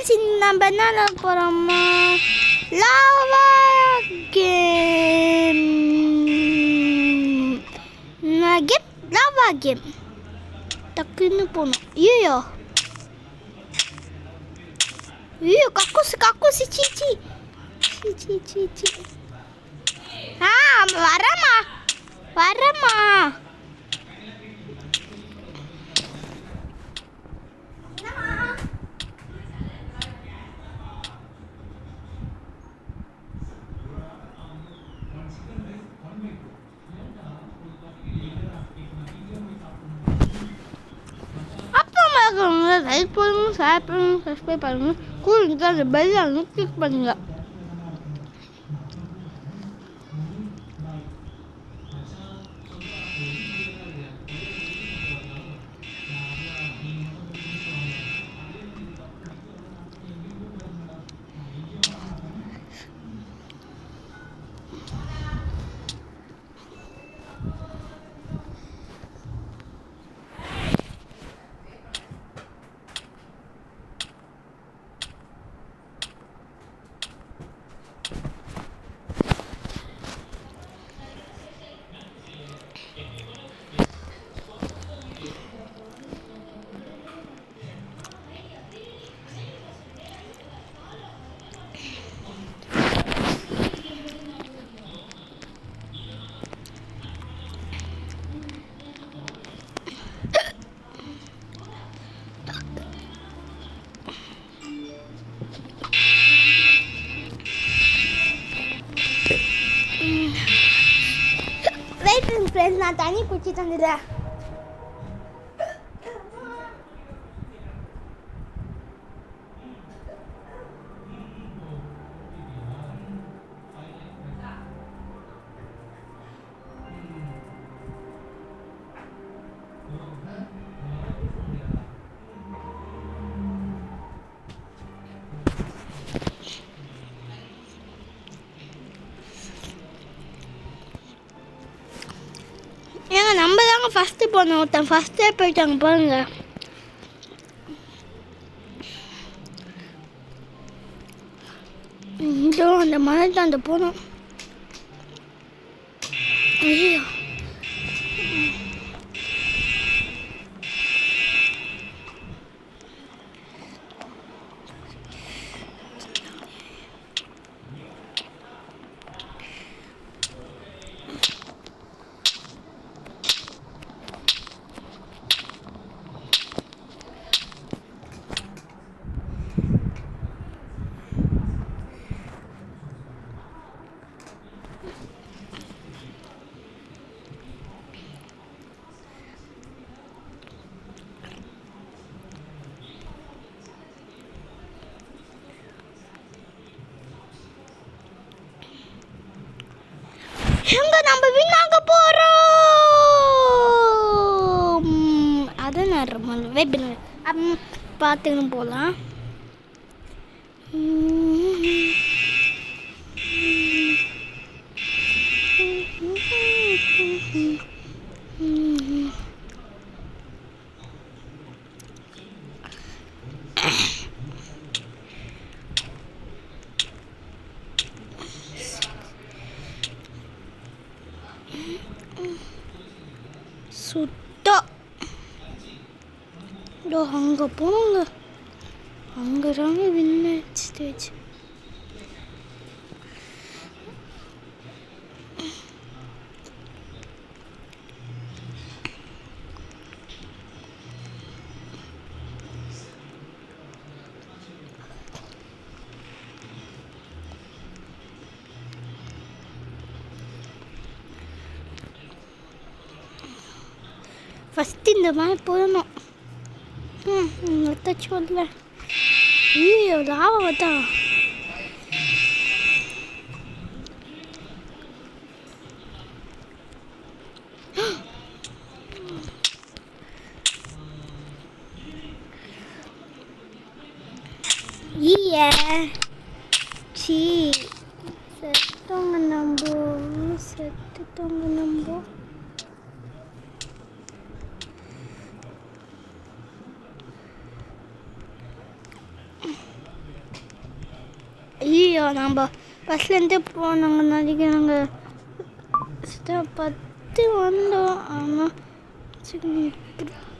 Friends நம்ம என்ன போகிறோம்னா லாவா கேம் லாவா கேம் டக்குன்னு போகணும். ஐயோ ஐயோ கக்கூசு சீச்சி வரமா லைக் பண்ணுங்க, ஷேர் பண்ணுங்க, சப்ஸ்கிரைப் பண்ணுங்க, கூட அந்த பெல் ஐகானை கிளிக் பண்ணுங்க. ஃப்ரெண்ட்ஸ் நான் தண்ணி குடிச்சு தந்துடுறேன். ஏங்க நம்ம தாங்க ஃபஸ்ட்டு போனோம். ஒருத்தன் ஃபஸ்ட்டே போயிட்டாங்க பாருங்க. இதோ அந்த மரத்தாண்ட போனோம். ஐயோ எங்க நம்ம வீணாக போறோம். அதான் வெயிட் பண்ண பார்த்துக்கணும் போகலாம். சுத்தம் அங்கே போனோங்க. அங்கே தாங்க வின்னர் ஸ்டேஜ். ஃபஸ்ட்டு இந்த மாதிரி போடணும். எடுத்தாச்சு வரல. ஐயோ லாவா பார்த்தா சி செத்தவங்க நம்ப வீடியோ நம்ம பஸ்லேருந்து போனாங்க நினைக்கிறாங்க 10 வந்தோம். ஆனால்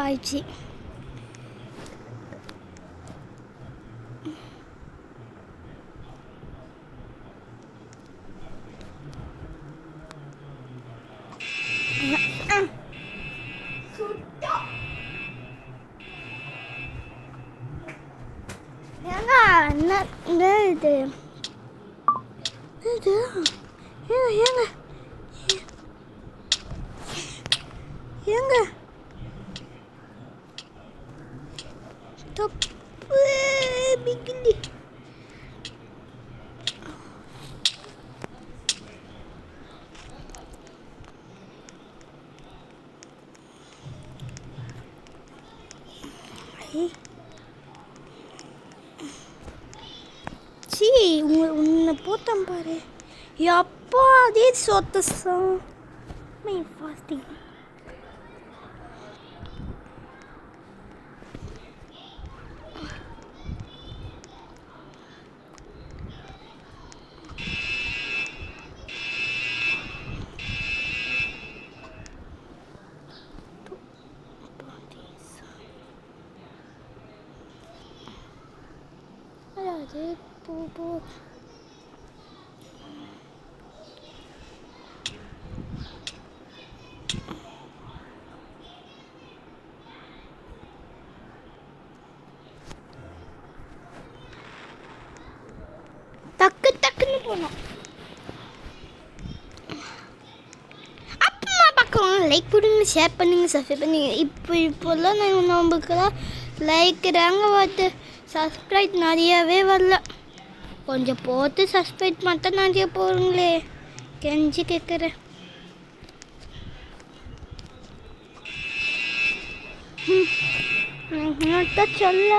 ஆயிடுச்சு. ஏங்க இது இது ஏங்க ஏங்க தப்பு பிகிலி உன்னை போத்தான் பாரு எப்போ அதே சொத்து ஃபாஸ்டிங் அதாவது போ டக்குன்னு போனோம். அப்பமா பார்க்கலாம். லைக் போடுங்க, ஷேர் பண்ணுங்க, சப்ஸ்கிரைப் பண்ணுங்க. இப்போல்லாம் நமக்குலாம் லைக் தாங்க வருது, சப்ஸ்கிரைப் நிறையவே வரல. கொஞ்சம் போட்டு சப்ஸ்கிரைப் மட்டும் நிறைய போடுங்களே, கெஞ்சி கேட்குறேன். சொல்ல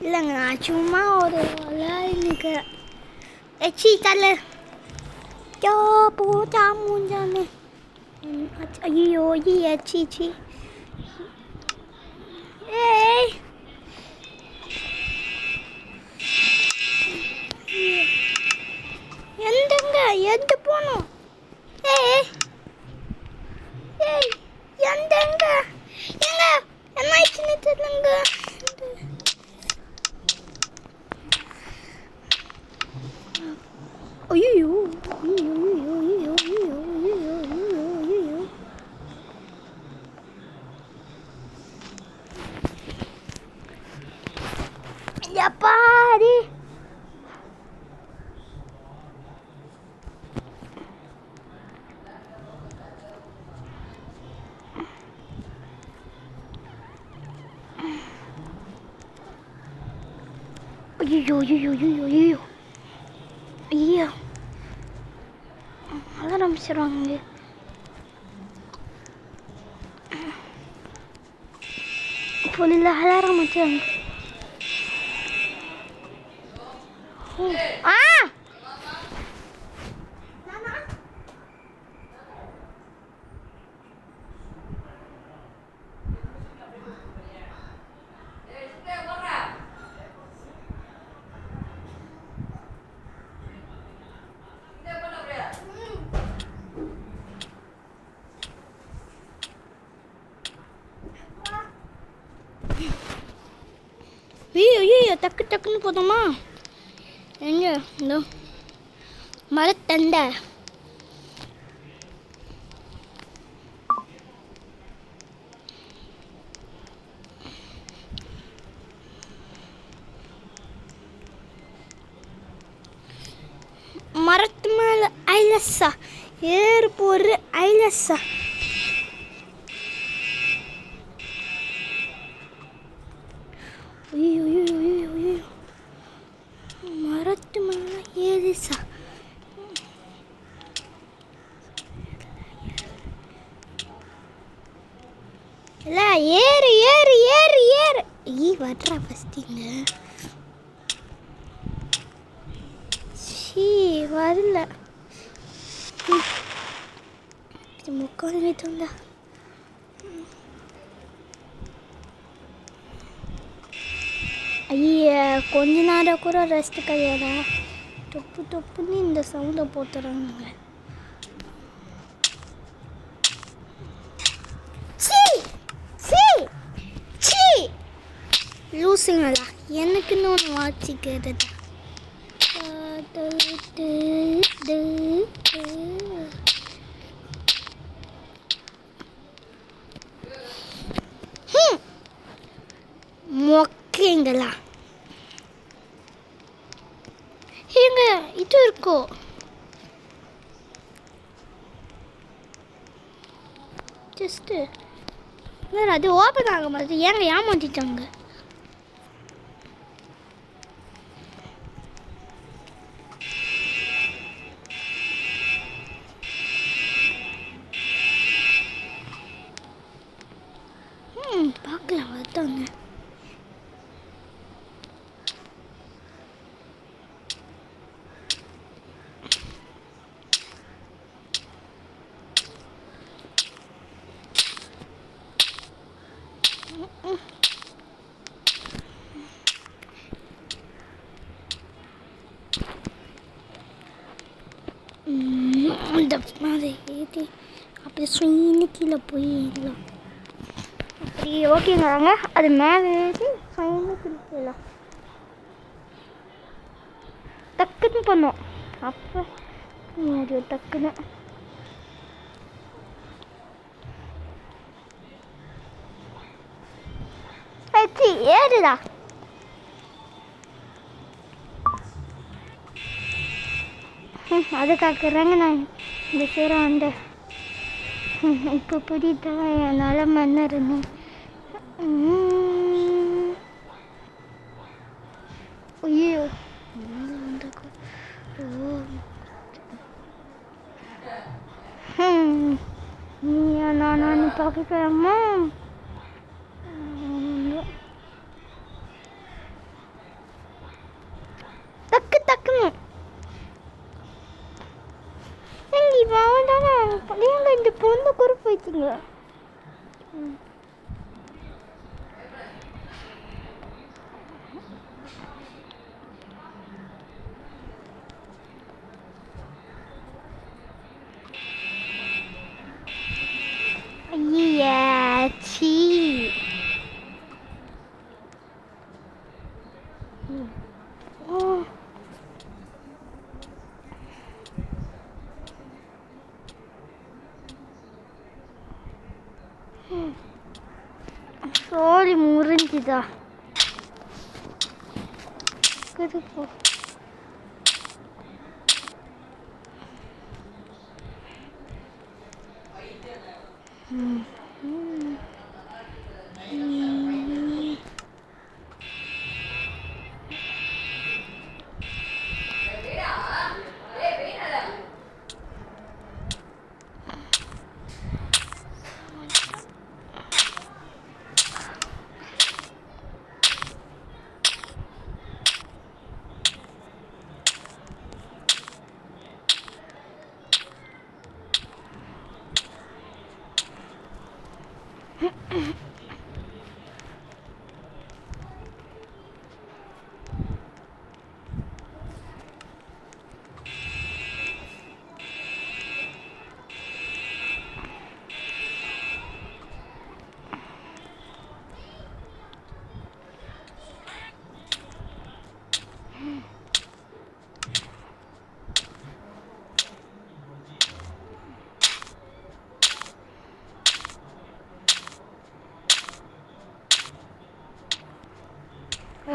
இல்லைங்க, நான் சும்மா ஒரு விளையாடுங்க எச்சி தலை போட்டா மூஞ்சாமே. ஐயோ எச்சி ஏய் எந்தங்க எந்த போனோம்? ஏய் ஏய் எந்தங்க எங்க என்ன ஆயிடுச்சுன்னு தெரியலங்க. ஐயோ எப்பாடி ஐயோ ஆரம்பிச்சிடுவாங்க. ஃபுல்லாக ஆரம்பிச்சாங்க. ஐயோ டக்குன்னு போதுமா? எங்க இந்த மரத்தண்டை மரத்து மேலே ஐலஸா ஏறு போடுற ஐலஸா. ஐயோ மரத்து மேலே ஏறி நைஸா. இல்ல ஏறு ஏறு ஏறு ஏறு. ஈ வர்றா ஃபஸ்ட்டிங்க. ஷீ வரல. முக்கால் மீட்டர்டா. ஐயா கொஞ்ச நேரம் கூட ரெஸ்ட் கிடையாதா? தொப்பு தொப்புன்னு இந்த சவுண்டை போட்டுறாங்க. லூசுங்களா, எனக்குன்னு ஒன்று வாச்சிக்கிறது. மொக்கைங்களா, ஏங்க இது இருக்கோ? ஜஸ்ட்டு வேறு அது ஓப்பன் ஆக மாட்டேது. ஏங்க ஏமாற்றிட்டாங்க. பார்க்கலாம் வருதாங்க. அந்த மாதிரி ஏற்றி அப்படி சுயின்னு கீழே போயிடலாம். அப்படி ஓகேங்கிறாங்க. அது மேலே ஏற்றி சுயின்னு கீழே போயிடலாம். டக்குன்னு பண்ணோம். அப்போ அது டக்குன்னு ஏறுடா. அதுக்காக்குறாங்க நான் இந்த சேரம் அந்த இப்போ புரியுதா என்னால் மன்ன இருந்தேன். ஐயோ நீயா நான் பார்க்கலாமா? டக்கு டக்குன்னு நீங்கள் இந்த பொண்ணு குறிப்பு வச்சுங்க. ஐயாச்சி சோழி முறிஞ்சுதா? போ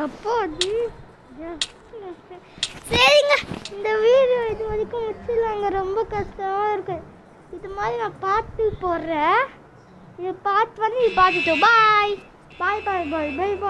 அப்போ சரிங்க, இந்த வீடியோ இது வரைக்கும் முடிச்சிடலாங்க. ரொம்ப கஷ்டமாக இருக்கு. இது மாதிரி நான் பார்த்து போடுறேன். இது பார்த்து வந்து இது பார்த்துட்டோம். பாய் பாய் பாய் பாய் பாய் பாய்.